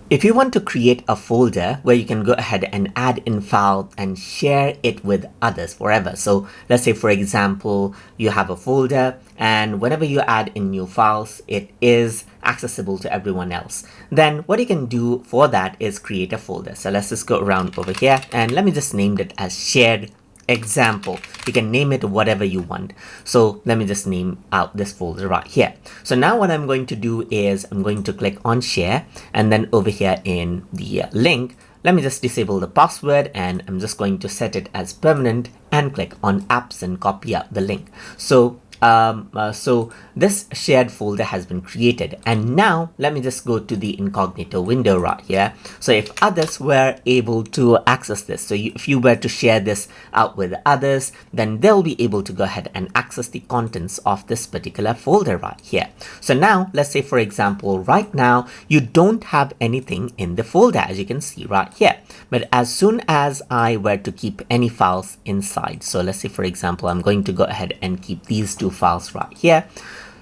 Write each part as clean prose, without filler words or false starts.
If you want to create a folder where you can go ahead and add in file and share it with others forever. So let's say, for example, you have a folder and whenever you add in new files, it is accessible to everyone else. Then what you can do for that is create a folder. So let's just go around over here and let me just name it as shared example. You can name it whatever you want. So let me just name out this folder right here. So now what I'm going to do is I'm going to click on share, and then over here in the link, let me just disable the password and I'm just going to set it as permanent and click on apps and copy out the link. So this shared folder has been created, and now let me just go to the incognito window right here. So if others were able to access this, so if you were to share this out with others, then they'll be able to go ahead and access the contents of this particular folder right here. So now let's say, for example, right now you don't have anything in the folder, as you can see right here, but as soon as I were to keep any files inside, so let's say, for example, I'm going to go ahead and keep these two files right here.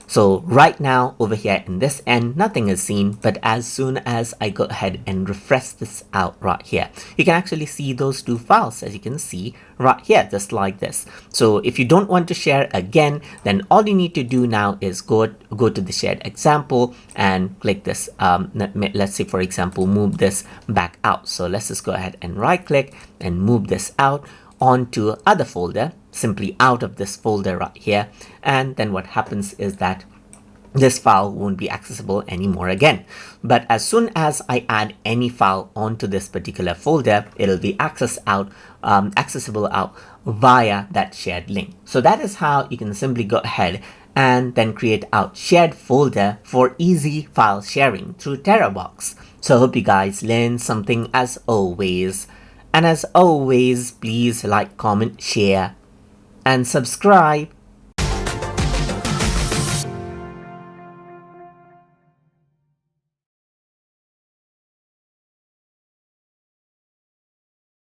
So right now over here in this end, nothing is seen, but as soon as I go ahead and refresh this out right here, you can actually see those two files, as you can see right here, just like this. So if you don't want to share again, then all you need to do now is go to the shared example and click this. Let's say, for example, move this back out. So let's just go ahead and right click and move this out onto other folder, simply out of this folder right here. And then what happens is that this file won't be accessible anymore again. But as soon as I add any file onto this particular folder, it'll be accessible out via that shared link. So that is how you can simply go ahead and then create out shared folder for easy file sharing through Terabox. So I hope you guys learned something as always. And as always, please like, comment, share, and subscribe.